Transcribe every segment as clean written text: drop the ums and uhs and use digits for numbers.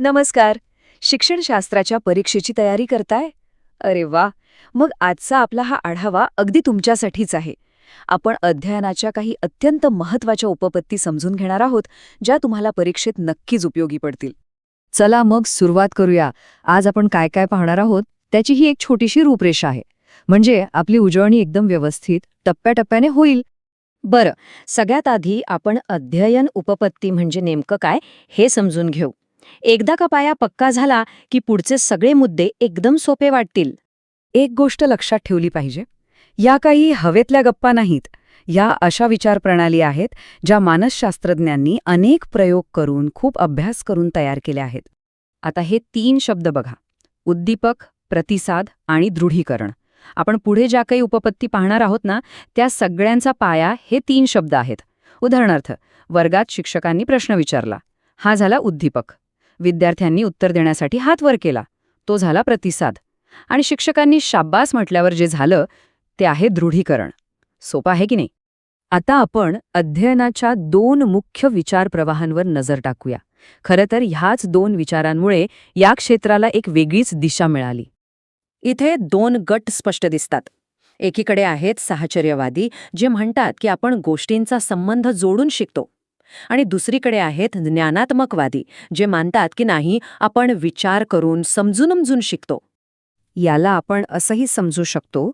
नमस्कार. शिक्षणशास्त्राच्या परीक्षेची तयारी करताय? अरे वा. मग आजचा आपला हा आढावा अगदी तुमच्यासाठीच आहे. आपण अध्ययनाच्या काही अत्यंत महत्त्वाच्या उपपत्ती समजून घेणार आहोत, ज्या तुम्हाला परीक्षेत नक्कीच उपयोगी पडतील. चला मग सुरुवात करूया. आज आपण काय काय पाहणार आहोत त्याची ही एक छोटीशी रूपरेषा आहे. म्हणजे आपली उजळणी एकदम व्यवस्थित टप्प्याटप्प्याने होईल. बरं, सगळ्यात आधी आपण अध्ययन उपपत्ती म्हणजे नेमकं काय हे समजून घेऊ. एकदा का पाया पक्का झाला की पुढचे सगळे मुद्दे एकदम सोपे वाटतील. एक गोष्ट लक्षात ठेवली पाहिजे. या काही हवेतल्या गप्पा नाहीत. या अशा विचारप्रणाली आहेत ज्या मानसशास्त्रज्ञांनी अनेक प्रयोग करून खूप अभ्यास करून तयार केल्या आहेत. आता हे 3 शब्द बघा: उद्दीपक, प्रतिसाद आणि दृढीकरण. आपण पुढे ज्या काही उपपत्ती पाहणार आहोत ना, त्या सगळ्यांचा पाया हे 3 शब्द आहेत. उदाहरणार्थ, वर्गात शिक्षकांनी प्रश्न विचारला, हा झाला उद्दीपक. विद्यार्थ्यांनी उत्तर देण्यासाठी हात वर केला, तो झाला प्रतिसाद. आणि शिक्षकांनी शाब्बास म्हटल्यावर जे झालं ते आहे दृढीकरण. सोपं आहे की नाही? आता आपण अध्ययनाच्या 2 मुख्य विचारप्रवाहांवर नजर टाकूया. खरं तर ह्याच 2 विचारांमुळे या क्षेत्राला एक वेगळीच दिशा मिळाली. इथे 2 गट स्पष्ट दिसतात. एकीकडे आहेत साहचर्यवादी, जे म्हणतात की आपण गोष्टींचा संबंध जोडून शिकतो. आणि दुसरीकडे आहेत ज्ञानात्मकवादी, जे मानतात की नाही, आपण विचार करून समजून शिकतो. याला आपण असंही समजू शकतो,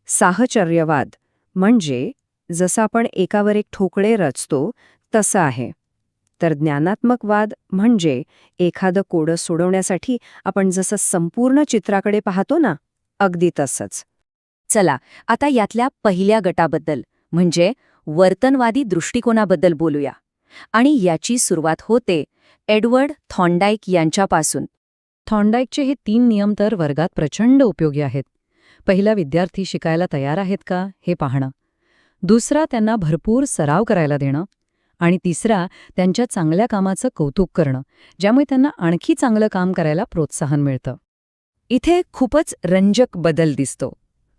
साहचर्यवाद म्हणजे जसं आपण एकावर एक ठोकळे रचतो तसं आहे. तर ज्ञानात्मकवाद म्हणजे एखादं कोडं सोडवण्यासाठी आपण जसं संपूर्ण चित्राकडे पाहतो ना, अगदी तसंच. चला, आता यातल्या पहिल्या गटाबद्दल म्हणजे वर्तनवादी दृष्टिकोनाबद्दल बोलूया. आणि याची सुरुवात होते एडवर्ड थॉर्नडाईक यांच्यापासून. थॉर्नडाईकचे हे 3 नियम तर वर्गात प्रचंड उपयोगी आहेत. पहिला, विद्यार्थी शिकायला तयार आहेत का हे पाहणं. दुसरा, त्यांना भरपूर सराव करायला देणं. आणि तिसरा, त्यांच्या चांगल्या कामाचं कौतुक करणं, ज्यामुळे त्यांना आणखी चांगलं काम करायला प्रोत्साहन मिळतं. इथे खूपच रंजक बदल दिसतो.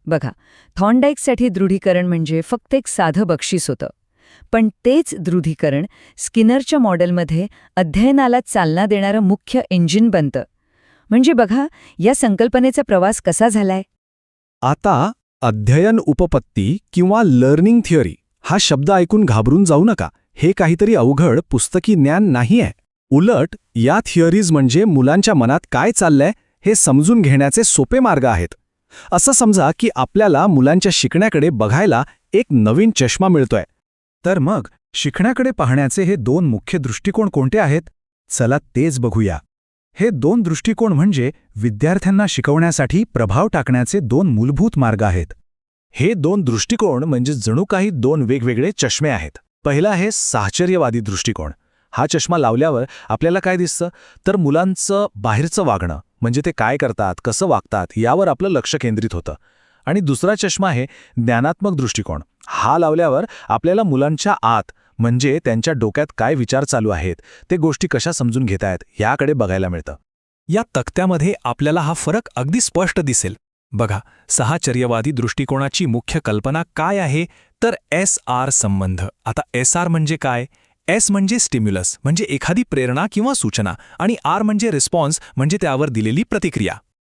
बघा, थॉर्नडाईकसाठी दृढीकरण म्हणजे फक्त एक साधं बक्षीस होतं. पण तेच दृढीकरण स्किनरच्या मॉडेलमध्ये अध्ययनाला चालना देणारं मुख्य इंजिन बनतं. म्हणजे बघा, या संकल्पनेचा प्रवास कसा झालाय. आता अध्ययन उपपत्ती किंवा लर्निंग थिअरी हा शब्द ऐकून घाबरून जाऊ नका. हे काहीतरी अवघड पुस्तकी ज्ञान नाहीये. उलट या थिअरीज म्हणजे मुलांच्या मनात काय चाललंय हे समजून घेण्याचे सोपे मार्ग आहेत. असं समजा की आपल्याला मुलांच्या शिकण्याकडे बघायला एक नवीन चष्मा मिळतोय. तर मग शिकण्याकडे पाहण्याचे हे 2 मुख्य दृष्टिकोन कोणते आहेत? चला तेच बघूया. हे 2 दृष्टिकोन म्हणजे विद्यार्थ्यांना शिकवण्यासाठी प्रभाव टाकण्याचे 2 मूलभूत मार्ग आहेत. हे 2 दृष्टिकोन म्हणजे जणू काही 2 वेगवेगळे चष्मे आहेत. पहिला आहे साहचर्यवादी दृष्टिकोन. हा चष्मा लावल्यावर आपल्याला काय दिसतं? तर मुलांचं बाहेरचं वागणं, म्हणजे ते काय करतात, कसं वागतात, यावर आपलं लक्ष केंद्रित होतं. आणि दुसरा चष्मा आहे ज्ञानात्मक दृष्टिकोन. हा लावल्यावर आपल्याला मुलांच्या आत, म्हणजे त्यांच्या डोक्यात काय विचार चालू आहेत, ते गोष्टी कशा समजून घेतायत, याकडे बघायला मिळतं. या तक्त्यामध्ये आपल्याला हा फरक अगदी स्पष्ट दिसेल. बघा, साहचर्यवादी दृष्टिकोनाची मुख्य कल्पना काय आहे? तर SR संबंध. आता SR म्हणजे काय? S म्हणजे स्टिम्युलस, म्हणजे एखादी प्रेरणा किंवा सूचना, आणि R म्हणजे रिस्पॉन्स, म्हणजे त्यावर दिलेली प्रतिक्रिया.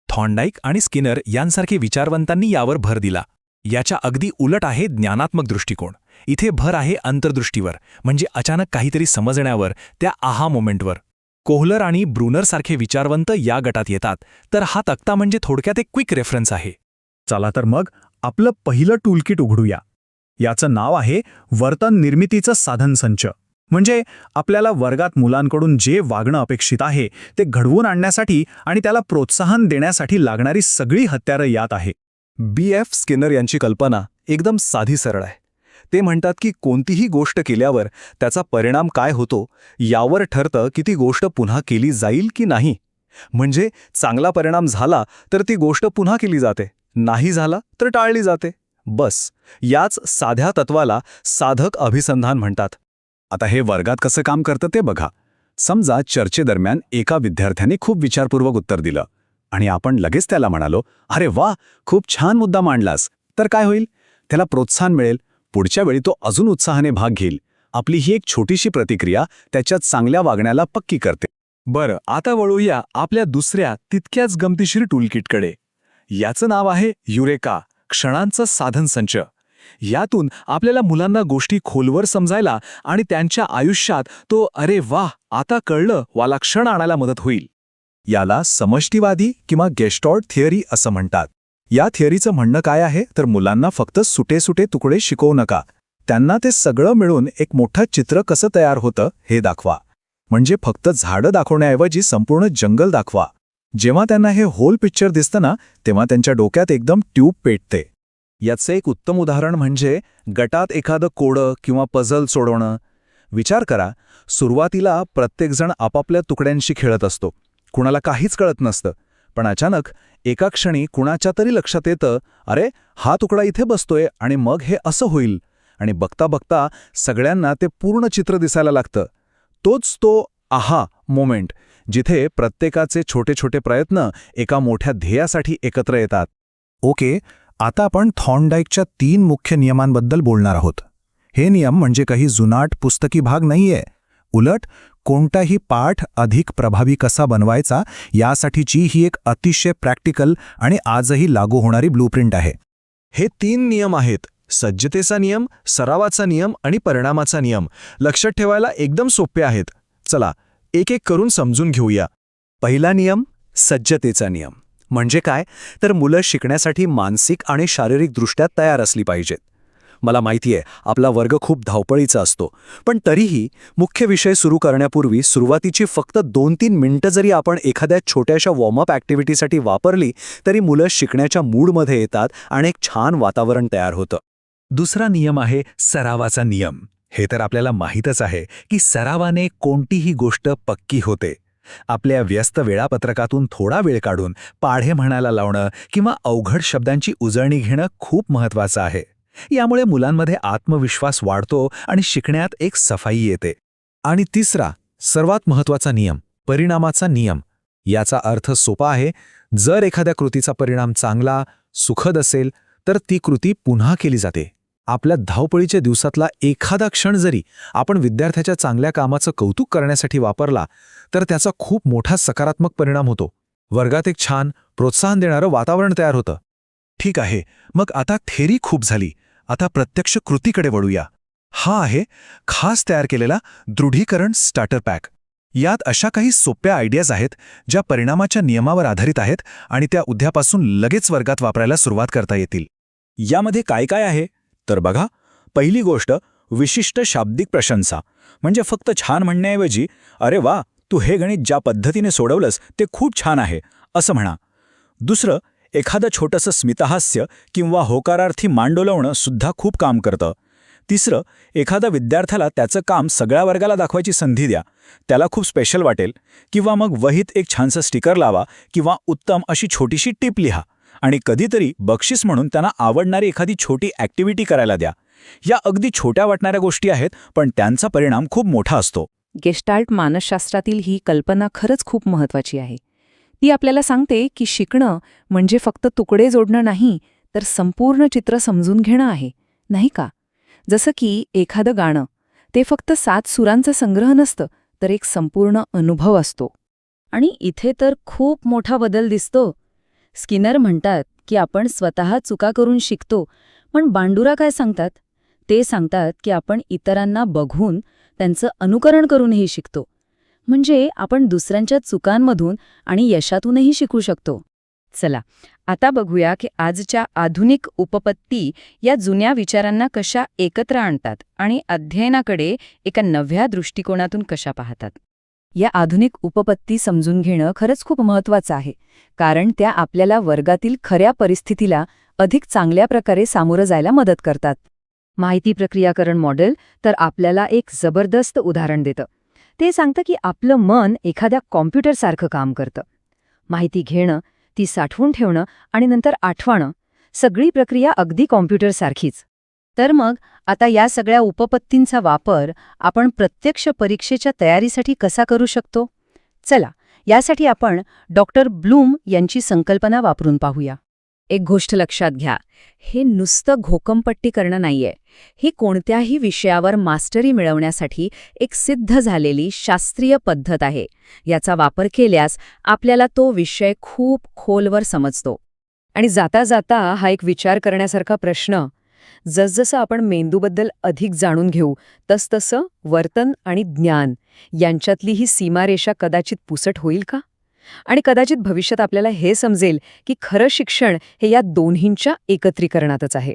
थॉर्नडाईक आणि स्किनर यांसारखे विचारवंतांनी यावर भर दिला. याच्या अगदी उलट आहे ज्ञानात्मक दृष्टिकोन. इथे भर आहे अंतर्दृष्टीवर, म्हणजे अचानक काहीतरी समजण्यावर, त्या आहा मोमेंटवर. कोहलर आणि ब्रूनरसारखे विचारवंत या गटात येतात. तर हा तक्ता म्हणजे थोडक्यात एक क्विक रेफरन्स आहे. चला तर मग आपलं पहिलं टूलकिट उघडूया. याचं नाव आहे वर्तन निर्मितीचं साधनसंच. म्हणजे आपल्याला वर्गात मुलांकडून जे वागणं अपेक्षित आहे ते घडवून आणण्यासाठी आणि त्याला प्रोत्साहन देण्यासाठी लागणारी सगळी हत्यारं यात आहे. BF स्किनर यांची कल्पना एकदम साधी सरळ आहे. ते म्हणतात की कोणतीही गोष्ट केल्यावर त्याचा परिणाम काय होतो यावर ठरतं की ती गोष्ट पुन्हा केली जाईल की नाही. म्हणजे चांगला परिणाम झाला तर ती गोष्ट पुन्हा केली जाते, नाही झाला तर टाळली जाते. बस, याच साध्या तत्वाला साधक अभिसंधान म्हणतात. आता हे वर्गात कसं काम करतं ते बघा. समजा चर्चेदरम्यान एका विद्यार्थ्याने खूप विचारपूर्वक उत्तर दिलं आणि आपण लगेच त्याला म्हणालो, अरे वा, खूप छान मुद्दा मांडलास. तर काय होईल? त्याला प्रोत्साहन मिळेल. पुढच्या वेळी तो अजून उत्साहाने भाग घेईल. आपली ही एक छोटीशी प्रतिक्रिया त्याच्या चांगल्या वागण्याला पक्की करते. बरं, आता वळूया आपल्या दुसऱ्या तितक्याच गमतीशीर टूलकिटकडे. याचं नाव आहे युरेका, क्षणांचा साधन संच. यातून आपल्याला मुलांना गोष्टी खोलवर समजायला आणि त्यांच्या आयुष्यात तो अरे वाह आता कळलं वाला क्षण आणायला मदत होईल. याला समष्टीवादी किंवा गेस्टॉल्ट थिअरी असं म्हणतात. या थिअरीचं म्हणणं काय आहे तर मुलांना फक्त सुटे तुकडे शिकवू नका, त्यांना ते सगळं मिळून एक मोठं चित्र कसं तयार होतं हे दाखवा. म्हणजे फक्त झाडं दाखवण्याऐवजी संपूर्ण जंगल दाखवा. जेव्हा त्यांना हे होल पिक्चर दिसतं ना तेव्हा त्यांच्या डोक्यात एकदम ट्यूब पेटते. याचं एक उत्तम उदाहरण म्हणजे गटात एखादं कोडं किंवा पझल सोडवणं. विचार करा, सुरुवातीला प्रत्येकजण आपापल्या तुकड्यांशी खेळत असतो, कुणाला काहीच कळत नसतं. पण अचानक एका क्षणी कुणाच्या तरी लक्षात येतं, अरे हा तुकडा इथे बसतोय आणि मग हे असं होईल. आणि बघता बघता सगळ्यांना ते पूर्ण चित्र दिसायला लागतं. तोच तो आहा मोमेंट, जिथे प्रत्येकाचे छोटे छोटे प्रयत्न एका मोठ्या ध्येयासाठी एकत्र येतात. ओके, आता आपण थॉर्नडाईकच्या 3 मुख्य नियमांबद्दल बोलणार आहोत. हे नियम म्हणजे काही जुनाट पुस्तकी भाग नाहीये. उलट कोणताही पाठ अधिक प्रभावी कसा बनवायचा यासाठीची ही एक अतिशय प्रॅक्टिकल आणि आजही लागू होणारी ब्लूप्रिंट आहे. हे 3 नियम आहेत: सज्जतेचा नियम, सरावाचा नियम आणि परिणामाचा नियम. लक्षात ठेवायला एकदम सोपे आहेत. चला एक एक करून समजून घेऊया. पहिला नियम, सज्जतेचा नियम. म्हणजे काय तर मुलं शिकण्यासाठी मानसिक आणि शारीरिकदृष्ट्या तयार असली पाहिजेत. मला माहितीये आपला वर्ग खूप धावपळीचा असतो, पण तरीही मुख्य विषय सुरू करण्यापूर्वी सुरुवातीची फक्त 2-3 मिनिटं जरी आपण एखाद्या छोट्याशा वॉर्मअप ॲक्टिव्हिटीसाठी वापरली तरी मुलं शिकण्याच्या मूडमध्ये येतात आणि एक छान वातावरण तयार होतं. दुसरा नियम आहे सरावाचा नियम. हे तर आपल्याला माहीतच आहे की सरावाने कोणतीही गोष्ट पक्की होते. आपल्या व्यस्त वेळापत्रकातून थोडा वेळ काढून पाढे म्हणायला लावणं किंवा अवघड शब्दांची उजळणी घेणं खूप महत्त्वाचं आहे. यामुळे मुलांमध्ये आत्मविश्वास वाढतो आणि शिकण्यात एक सफाई येते. आणि तिसरा, सर्वात महत्त्वाचा नियम, परिणामाचा नियम. याचा अर्थ सोपा आहे. जर एखाद्या कृतीचा परिणाम चांगला, सुखद असेल तर ती कृती पुन्हा केली जाते. आपल्या धावपळीच्या दिवसातला एखादा क्षण जरी आपण विद्यार्थ्याच्या चांगल्या कामाचं कौतुक करण्यासाठी वापरला तर त्याचा खूप मोठा सकारात्मक परिणाम होतो. वर्गात एक छान प्रोत्साहन देणारं वातावरण तयार होतं. ठीक आहे, मग आता थेरी खूप झाली. आता प्रत्यक्ष कृतीकडे वळूया. हा आहे खास तयार केलेला दृढीकरण स्टार्टर पॅक. यात अशा काही सोप्या आयडियाज आहेत ज्या परिणामाच्या नियमावर आधारित आहेत आणि त्या उद्यापासून लगेच वर्गात वापरायला सुरुवात करता येतील. यामध्ये काय काय आहे तर बघा, पहिली गोष्ट विशिष्ट शाब्दिक प्रशंसा. म्हणजे फक्त छान म्हणण्याऐवजी अरे वा तू हे गणित ज्या पद्धतीने सोडवलंस ते खूप छान आहे असं म्हणा. दुसरं, एखादं छोटंसं स्मितहास्य किंवा होकारार्थी मान डोलवणं सुद्धा खूप काम करतं. तिसरं, एखाद्या विद्यार्थ्याला त्याचं काम सगळ्या वर्गाला दाखवायची संधी द्या. त्याला खूप स्पेशल वाटेल. किंवा मग वहीत एक छानसं स्टिकर लावा किंवा उत्तम अशी छोटीशी टिप लिहा. आणि कधीतरी बक्षीस म्हणून त्यांना आवडणारी एखादी छोटी ॲक्टिव्हिटी करायला द्या. या अगदी छोट्या वाटणाऱ्या गोष्टी आहेत, पण त्यांचा परिणाम खूप मोठा असतो. गेस्टाल्ट मानसशास्त्रातील ही कल्पना खरंच खूप महत्त्वाची आहे. ती आपल्याला सांगते की शिकणं म्हणजे फक्त तुकडे जोडणं नाही, तर संपूर्ण चित्र समजून घेणं आहे, नाही का? जसं की एखादं गाणं, ते फक्त 7 सुरांचा संग्रह नसतं, तर एक संपूर्ण अनुभव असतो. आणि इथे तर खूप मोठा बदल दिसतो. स्किनर म्हणतात की आपण स्वतः चुका करून शिकतो, पण बांडुरा काय सांगतात? ते सांगतात की आपण इतरांना बघून त्यांचं अनुकरण करूनही शिकतो. म्हणजे आपण दुसऱ्यांच्या चुकांमधून आणि यशातूनही शिकू शकतो. चला आता बघूया की आजच्या आधुनिक उपपत्ती या जुन्या विचारांना कशा एकत्र आणतात आणि अध्ययनाकडे एका नव्या दृष्टिकोनातून कशा पाहतात. या आधुनिक उपपत्ती समजून घेणं खरंच खूप महत्त्वाचं आहे, कारण त्या आपल्याला वर्गातील खऱ्या परिस्थितीला अधिक चांगल्या प्रकारे सामोरं जायला मदत करतात. माहिती प्रक्रियाकरण मॉडेल तर आपल्याला एक जबरदस्त उदाहरण देतं. ते सांगतं की आपलं मन एखाद्या कॉम्प्युटरसारखं काम करतं. माहिती घेणं, ती साठवून ठेवणं आणि नंतर आठवणं, सगळी प्रक्रिया अगदी कॉम्प्युटरसारखीच. तर मग आता या सगळ्या उपपत्तींचा वापर आपण प्रत्यक्ष परीक्षेच्या तयारीसाठी कसा करू शकतो? चला, यासाठी आपण डॉक्टर ब्लूम यांची संकल्पना वापरून पाहूया. एक गोष्ट लक्षात घ्या, हे नुसतं घोकंपट्टी करणं नाहीये. ही कोणत्याही विषयावर मास्टरी मिळवण्यासाठी एक सिद्ध झालेली शास्त्रीय पद्धत आहे. याचा वापर केल्यास आपल्याला तो विषय खूप खोलवर समजतो. आणि जाता जाता हा एक विचार करण्यासारखा प्रश्न, जसजसं आपण मेंदूबद्दल अधिक जाणून घेऊ तसतसं वर्तन आणि ज्ञान यांच्यातली ही सीमारेषा कदाचित पुसट होईल का? आणि कदाचित भविष्यात आपल्याला हे समजेल की खरं शिक्षण हे या दोन्हींच्या एकत्रीकरणातच आहे.